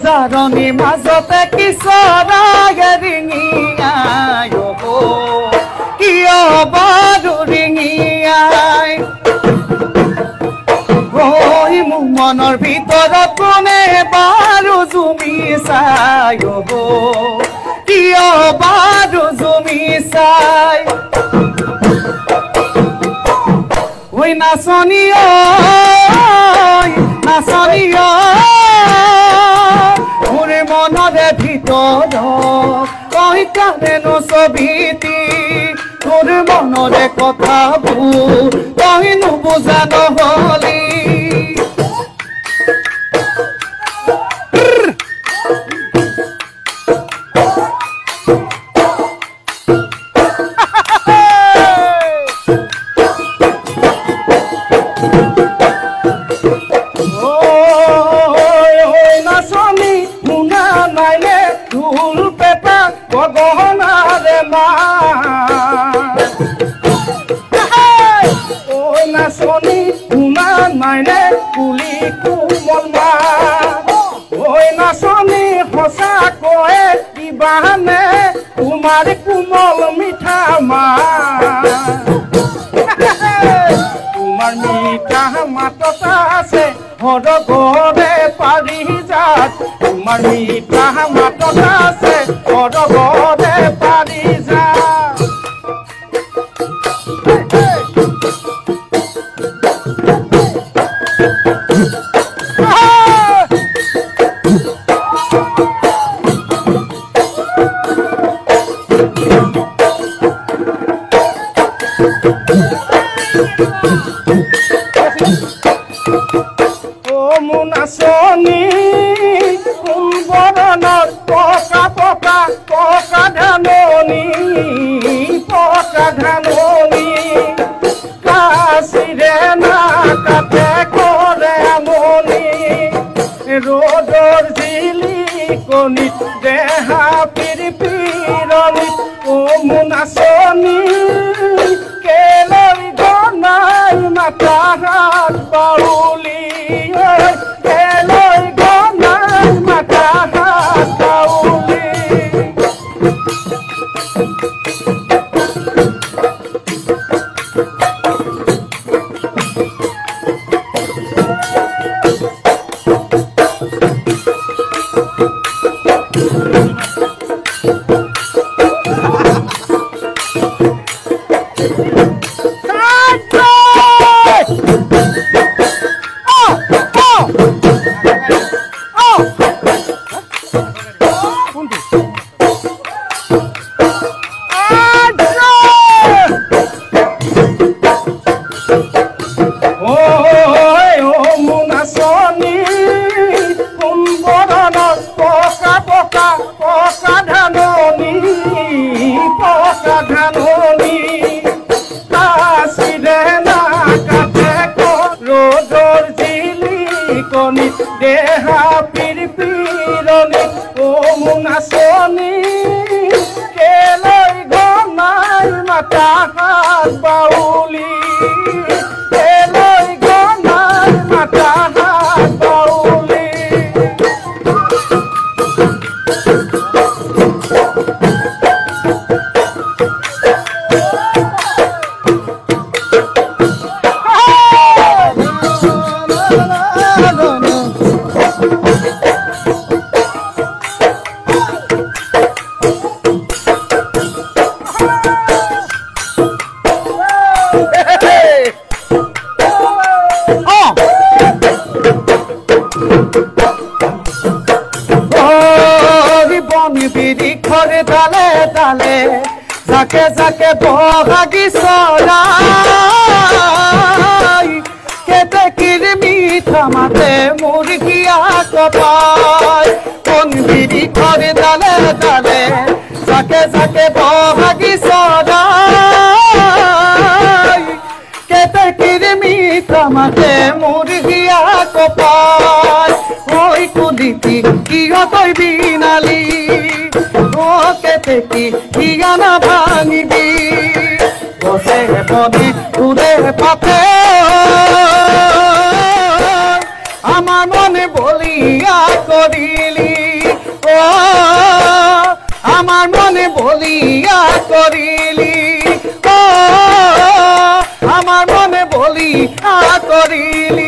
জাৰণি মাজতে কিশোৰায়ে ৰিঙিয়াই কিয় বাৰু ৰিঙিয়াই মোৰ মনৰ ভিতৰত কোনে বাৰু জুমি চাই কিয় বাৰু জুমি চাই ঐ নাচনী নাচনী মোৰ মনৰে ভিতৰত তই কানেনো ছবিটি তোৰ মনৰে কথাবোৰ তই নুবুজা নহলি তোমার কোমল মিঠা মা তোমার মিঠা মাতত আছে হর ঘরে পারি যাত তোমার মিঠা মাতত আছে হর ঘরে পারি যাত দেহা পিৰি পিৰণি মুনাচনী কেলৈ গনাই মাতা হাত বাউলি কেলৈ গনাই মাতা হাত বাউলি দেহা পিৰি পিৰণি মুনাচনী কেলৈ গনাই মাতা হাত বাউলি কেলৈ গনাই মাতা হাত বাউলি বিৰিখৰ ডালে ডালে জাকে জাকে বহাগী চৰাই কেতেকীৰ মিঠা মাতে মুৰ্গীয়া কপাই কোন বিৰিখৰ ডালে ডালে জাকে জাকে বহাগী চৰাই কেতেকীৰ মিঠা মাতে মুৰ্গীয়া কপাই ঐ কুলিতি কিয় তই বিনালি কেতেকী ঠিকানা ভাঙিবি বসে বনে তুলে পাতে আমার মনে বলিয়া করিলি কৰিলি